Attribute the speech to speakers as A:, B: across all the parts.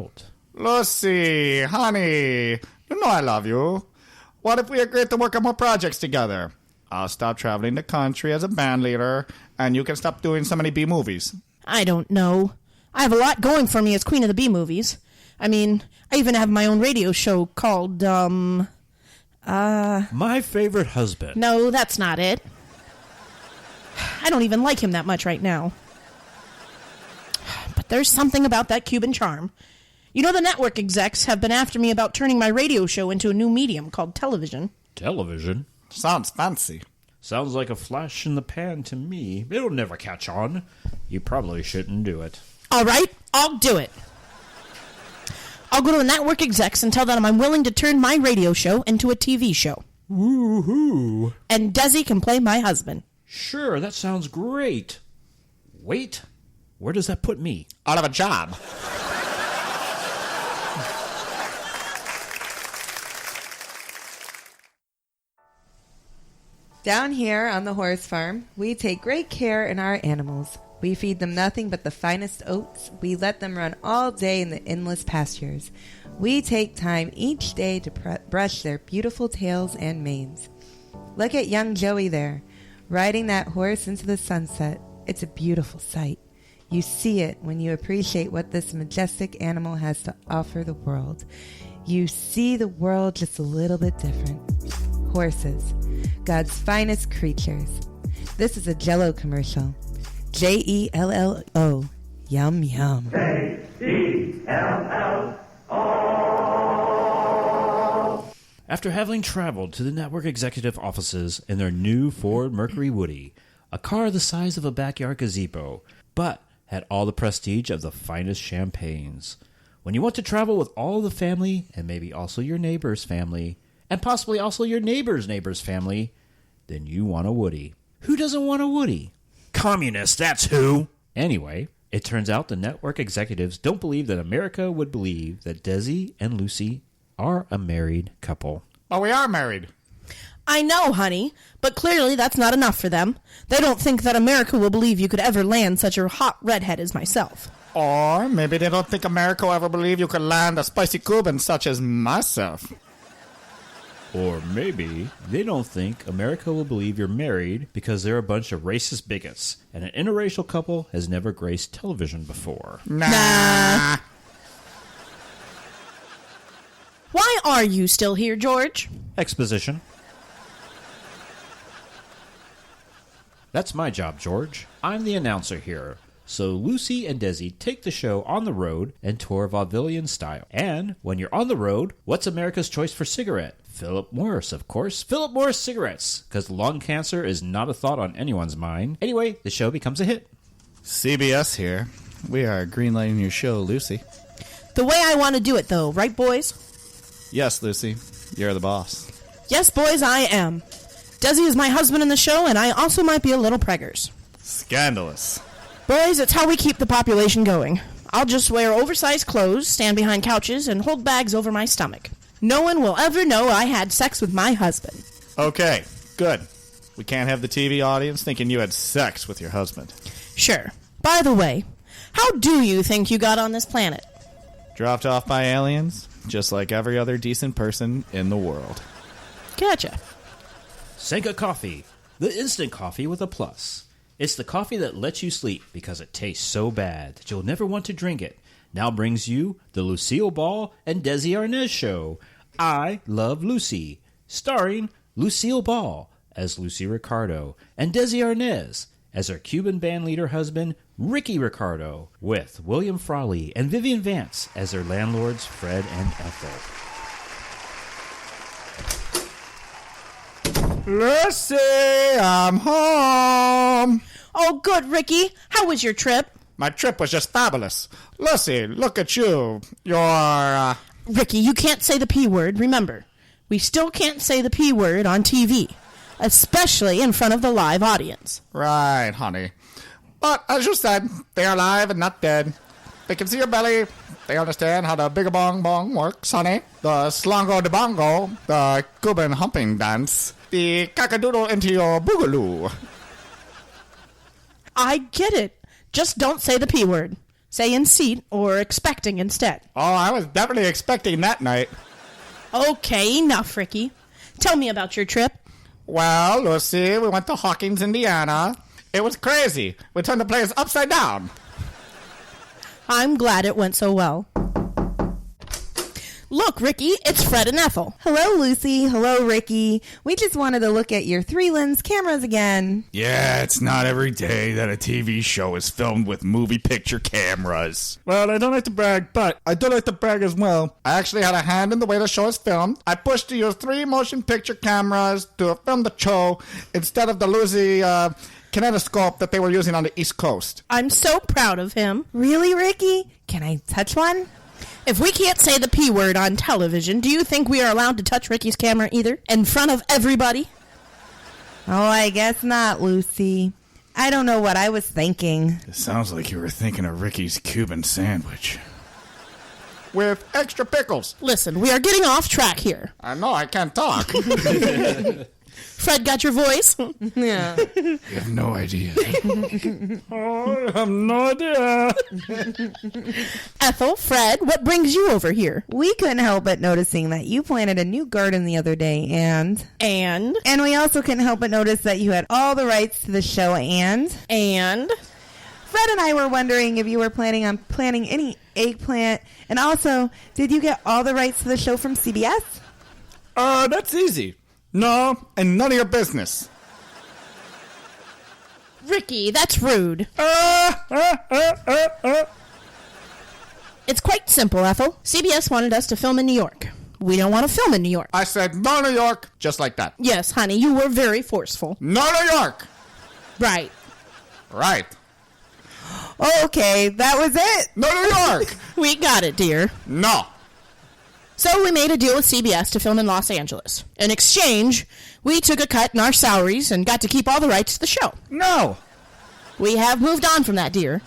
A: out.
B: Lucy, honey, you know I love you. What if we agreed to work on more projects together? I'll stop traveling the country as a band leader, and you can stop doing so many B-movies.
C: I don't know. I have a lot going for me as Queen of the B-movies. I mean, I even have my own radio show called,
A: My Favorite Husband.
C: No, that's not it. I don't even like him that much right now. But there's something about that Cuban charm. You know, the network execs have been after me about turning my radio show into a new medium called television.
A: Television?
B: Sounds fancy.
A: Sounds like a flash in the pan to me. It'll never catch on. You probably shouldn't do it.
C: All right, I'll do it. I'll go to the network execs and tell them I'm willing to turn my radio show into a TV show.
A: Woohoo!
C: And Desi can play my husband.
A: Sure, that sounds great. Wait, where does that put me?
B: Out of a job.
D: Down here on the horse farm, we take great care in our animals. We feed them nothing but the finest oats. We let them run all day in the endless pastures. We take time each day to brush their beautiful tails and manes. Look at young Joey there, riding that horse into the sunset. It's a beautiful sight. You see it when you appreciate what this majestic animal has to offer the world. You see the world just a little bit different. Horses, God's finest creatures. This is a Jell-O commercial. Jello. Yum, yum.
E: Jello.
A: After having traveled to the network executive offices in their new Ford Mercury Woody, a car the size of a backyard gazebo, but had all the prestige of the finest champagnes. When you want to travel with all the family, and maybe also your neighbor's family, and possibly also your neighbor's family, then you want a Woody. Who doesn't want a Woody? Communists, that's who! Anyway, it turns out the network executives don't believe that America would believe that Desi and Lucy are a married couple.
B: Oh, we are married.
C: I know, honey, but clearly that's not enough for them. They don't think that America will believe you could ever land such a hot redhead as myself.
B: Or maybe they don't think America will ever believe you could land a spicy Cuban such as myself.
A: Or maybe they don't think America will believe you're married because they're a bunch of racist bigots, and an interracial couple has never graced television before.
B: Nah.
C: Why are you still here, George?
A: Exposition. That's my job, George. I'm the announcer here. So Lucy and Desi take the show on the road and tour vaudevillian style. And when you're on the road, what's America's choice for cigarette? Philip Morris, of course. Philip Morris cigarettes, because lung cancer is not a thought on anyone's mind. Anyway, the show becomes a hit.
B: CBS here. We are greenlighting your show, Lucy.
C: The way I want to do it, though, right, boys?
B: Yes, Lucy. You're the boss.
C: Yes, boys, I am. Desi is my husband in the show, and I also might be a little preggers.
B: Scandalous.
C: Boys, it's how we keep the population going. I'll just wear oversized clothes, stand behind couches, and hold bags over my stomach. No one will ever know I had sex with my husband.
B: Okay, good. We can't have the TV audience thinking you had sex with your husband.
C: Sure. By the way, how do you think you got on this planet?
B: Dropped off by aliens, just like every other decent person in the world.
C: Gotcha.
A: Senka Coffee, the instant coffee with a plus. It's the coffee that lets you sleep because it tastes so bad that you'll never want to drink it. Now brings you the Lucille Ball and Desi Arnaz show, I Love Lucy, starring Lucille Ball as Lucy Ricardo and Desi Arnaz as her Cuban bandleader husband, Ricky Ricardo, with William Frawley and Vivian Vance as their landlords, Fred and Ethel.
B: Lucy, I'm home.
C: Oh, good, Ricky. How was your trip?
B: My trip was just fabulous. Lucy, look at you. You're,
C: Ricky, you can't say the P word, remember. We still can't say the P word on TV, especially in front of the live audience.
B: Right, honey. But, as you said, they are alive and not dead. They can see your belly. They understand how the bing-a-bong-bong works, honey. The slongo-de-bongo, the Cuban humping dance, the cock-a-doodle into your boogaloo.
C: I get it. Just don't say the P word. Say in seat or expecting instead.
B: Oh, I was definitely expecting that night.
C: Okay, enough, Ricky. Tell me about your trip.
B: Well, Lucy, we went to Hawkins, Indiana. It was crazy. We turned the place upside down.
C: I'm glad it went so well. Look, Ricky, it's Fred and Ethel.
D: Hello, Lucy. Hello, Ricky. We just wanted to look at your 3-lens cameras again.
E: Yeah, it's not every day that a TV show is filmed with movie picture cameras.
B: Well, I don't like to brag, but I do like to brag as well. I actually had a hand in the way the show is filmed. I pushed to use 3 motion picture cameras to film the show instead of the Lucy kinetoscope that they were using on the East Coast.
C: I'm so proud of him.
D: Really, Ricky? Can I touch one?
C: If we can't say the P word on television, do you think we are allowed to touch Ricky's camera either? In front of everybody?
D: Oh, I guess not, Lucy. I don't know what I was thinking.
E: It sounds like you were thinking of Ricky's Cuban sandwich.
B: With extra pickles.
C: Listen, we are getting off track here.
B: I know, I can't talk.
C: Fred, got your voice?
D: Yeah.
E: You have no idea.
B: I have no idea.
C: Ethel, Fred, what brings you over here?
D: We couldn't help but noticing that you planted a new garden the other day, and we also couldn't help but notice that you had all the rights to the show, and Fred and I were wondering if you were planning on planting any eggplant, and also, did you get all the rights to the show from CBS?
B: That's easy. No, and none of your business.
C: Ricky, that's rude. It's quite simple, Ethel. CBS wanted us to film in New York. We don't want to film in New York.
B: I said no New York, just like that.
C: Yes, honey, you were very forceful.
B: No New York.
C: Right.
B: Right.
D: Okay, that was it.
B: No New York.
C: We got it, dear.
B: No.
C: So we made a deal with CBS to film in Los Angeles. In exchange, we took a cut in our salaries and got to keep all the rights to the show.
B: No.
C: We have moved on from that, dear.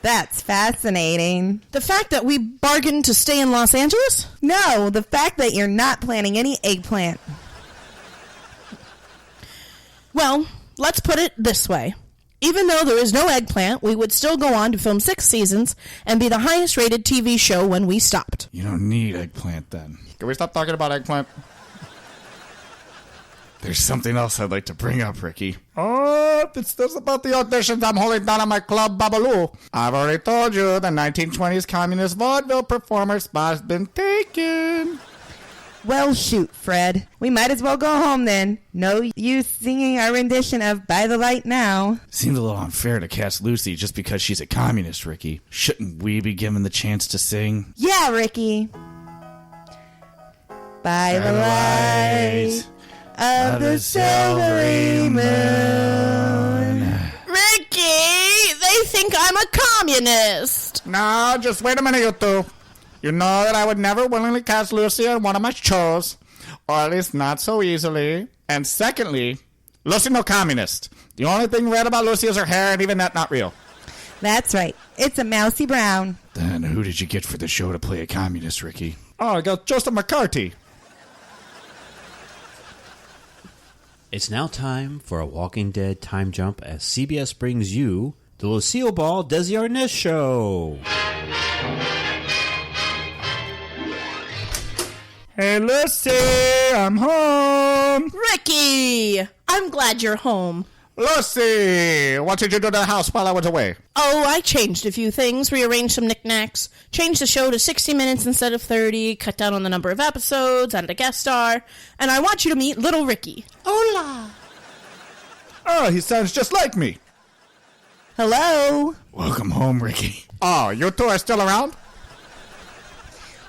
D: That's fascinating.
C: The fact that we bargained to stay in Los Angeles?
D: No, the fact that you're not planting any eggplant.
C: Well, let's put it this way. Even though there is no eggplant, we would still go on to film 6 seasons and be the highest rated TV show when we stopped.
E: You don't need eggplant then.
B: Can we stop talking about eggplant?
E: There's something else I'd like to bring up, Ricky.
B: Oh, it's just about the auditions I'm holding down at my club, Babalu. I've already told you the 1920s communist vaudeville performer spot's been taken.
D: Well, shoot, Fred. We might as well go home then. No use singing our rendition of By the Light now.
E: Seems a little unfair to cast Lucy just because she's a communist, Ricky. Shouldn't we be given the chance to sing?
D: Yeah, Ricky. By the light of the silvery moon.
C: Ricky, they think I'm a communist.
B: No, just wait a minute, you two. You know that I would never willingly cast Lucy in one of my shows, or at least not so easily. And secondly, Lucy no communist. The only thing red about Lucy is her hair, and even that not real.
D: That's right. It's a mousy brown.
E: Then who did you get for the show to play a communist, Ricky?
B: Oh, I got Joseph McCarthy.
A: It's now time for a Walking Dead time jump as CBS brings you the Lucille Ball Desi Arnaz Show.
B: Hey, Lucy, I'm home.
C: Ricky, I'm glad you're home.
B: Lucy, what did you do to the house while I was away?
C: Oh, I changed a few things, rearranged some knickknacks, changed the show to 60 minutes instead of 30, cut down on the number of episodes, added a guest star, and I want you to meet little Ricky. Hola!
B: Oh, he sounds just like me.
D: Hello.
E: Welcome home, Ricky.
B: Oh, you two are still around?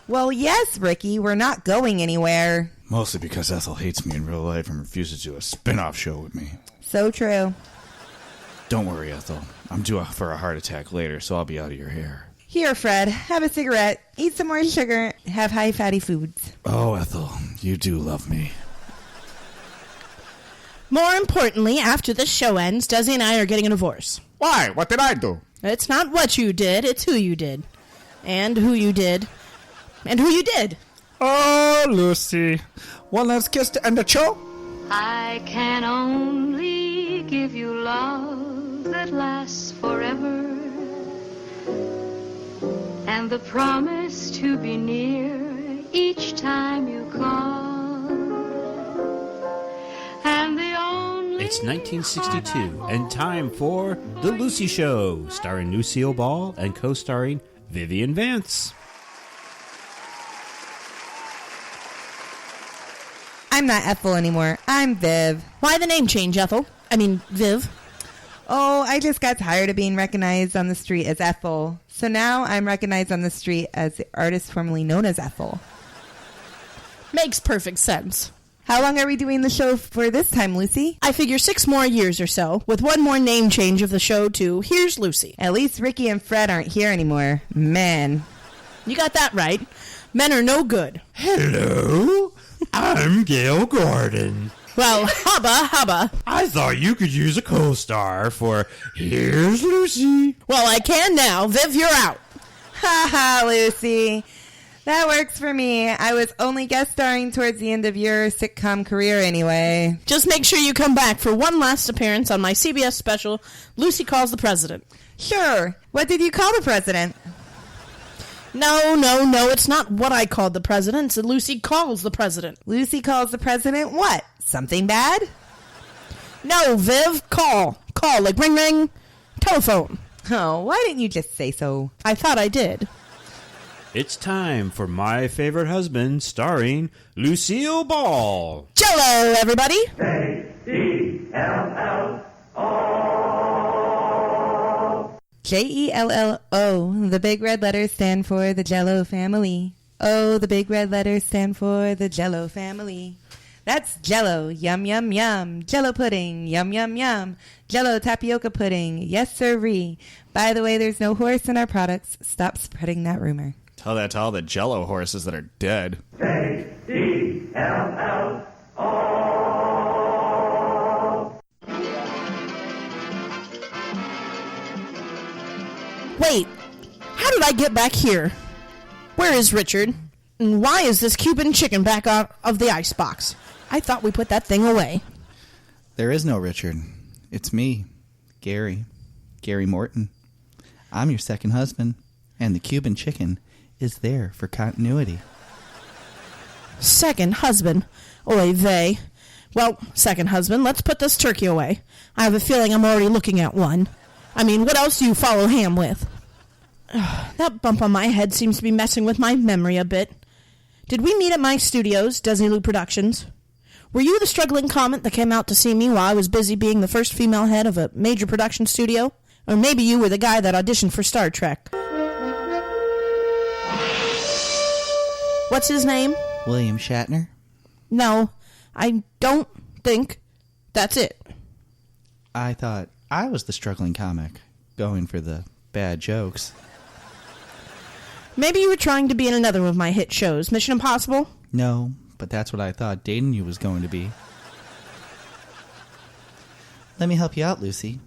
D: Well, yes, Ricky. We're not going anywhere.
E: Mostly because Ethel hates me in real life and refuses to do a spin-off show with me.
D: So true.
E: Don't worry, Ethel. I'm due for a heart attack later, so I'll be out of your hair.
D: Here, Fred. Have a cigarette. Eat some more sugar. Have high fatty foods.
E: Oh, Ethel, you do love me.
C: More importantly, after this show ends, Desi and I are getting a divorce.
B: Why? What did I do?
C: It's not what you did, it's who you did. And who you did. And who you did.
B: Oh, Lucy. One last kiss to end the show?
F: I can only give you love that lasts forever. the promise to be near each time you call. And the only
A: It's 1962 and time for The Lucy Show, starring Lucille Ball and co-starring Vivian Vance.
D: I'm not Ethel anymore. I'm Viv.
C: Why the name change, Ethel? I mean, Viv.
D: Oh, I just got tired of being recognized on the street as Ethel. So now I'm recognized on the street as the artist formerly known as Ethel.
C: Makes perfect sense.
D: How long are we doing the show for this time, Lucy?
C: I figure 6 more years or so, with one more name change of the show to Here's Lucy.
D: At least Ricky and Fred aren't here anymore. Man.
C: You got that right. Men are no good.
A: Hello, I'm Gail Gordon.
C: Well, hubba.
A: I thought you could use a co-star for Here's Lucy.
C: Well, I can now. Viv, you're out.
D: Ha ha, Lucy. That works for me. I was only guest starring towards the end of your sitcom career anyway.
C: Just make sure you come back for one last appearance on my CBS special, Lucy Calls the President.
D: Sure. What did you call the president?
C: No, it's not what I called the president. It's Lucy Calls the President.
D: Lucy calls the president what? Something bad?
C: No, Viv, call. Call, like ring, ring, telephone.
D: Oh, why didn't you just say so?
C: I thought I did.
A: It's time for My Favorite Husband, starring Lucille Ball.
C: Jello, everybody.
D: Jello. The big red letters stand for the Jello family. Oh, the big red letters stand for the Jello family. That's Jello, yum, yum, yum. Jello pudding, yum, yum, yum. Jello tapioca pudding, yes sirree. By the way, there's no horse in our products. Stop spreading that rumor.
E: Tell that to all the Jello horses that are dead.
C: Wait, how did I get back here? Where is Richard? And why is this Cuban chicken back out of the icebox? I thought we put that thing away.
E: There is no Richard. It's me, Gary Morton. I'm your second husband, and the Cuban chicken is there for continuity.
C: Second husband. Oy vey. Well, second husband, let's put this turkey away. I have a feeling I'm already looking at one. I mean, what else do you follow ham with? That bump on my head seems to be messing with my memory a bit. Did we meet at my studios, Desi Lou Productions? Were you the struggling comet that came out to see me while I was busy being the first female head of a major production studio? Or maybe you were the guy that auditioned for Star Trek. What's his name?
E: William Shatner?
C: No, I don't think that's it.
E: I thought I was the struggling comic, going for the bad jokes.
C: Maybe you were trying to be in another of my hit shows, Mission Impossible?
E: No, but that's what I thought dating you was going to be. Let me help you out, Lucy.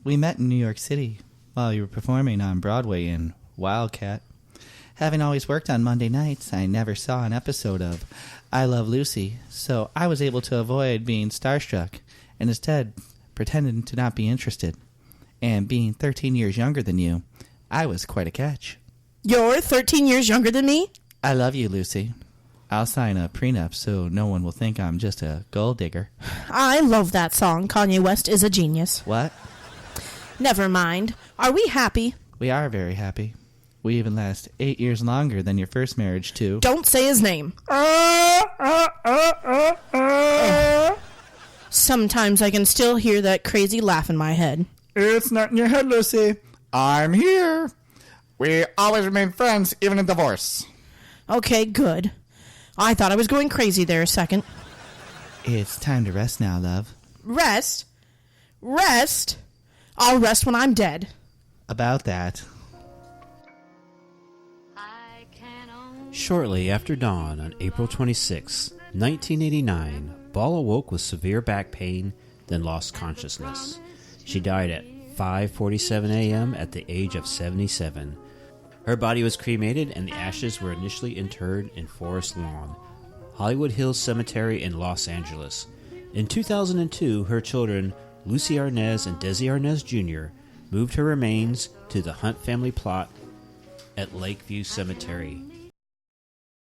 E: We met in New York City while you were performing on Broadway in Wildcat. Having always worked on Monday nights, I never saw an episode of I Love Lucy, so I was able to avoid being starstruck and instead pretended to not be interested. And being 13 years younger than you, I was quite a catch.
C: You're 13 years younger than me?
E: I love you, Lucy. I'll sign a prenup so no one will think I'm just a gold digger.
C: I love that song. Kanye West is a genius.
E: What?
C: Never mind. Are we happy?
E: We are very happy. We even last 8 years longer than your first marriage, too.
C: Don't say his name. Sometimes I can still hear that crazy laugh in my head.
B: It's not in your head, Lucy. I'm here. We always remain friends, even in divorce.
C: Okay, good. I thought I was going crazy there a second.
E: It's time to rest now, love.
C: Rest? Rest? I'll rest when I'm dead.
E: About that.
F: I can only
A: Shortly after dawn on April 26, 1989, Ball awoke with severe back pain, then lost consciousness. She died at 5:47 a.m. at the age of 77. Her body was cremated and the ashes were initially interred in Forest Lawn, Hollywood Hills Cemetery in Los Angeles. In 2002, her children, Lucy Arnaz and Desi Arnaz Jr., moved her remains to the Hunt family plot at Lakeview Cemetery.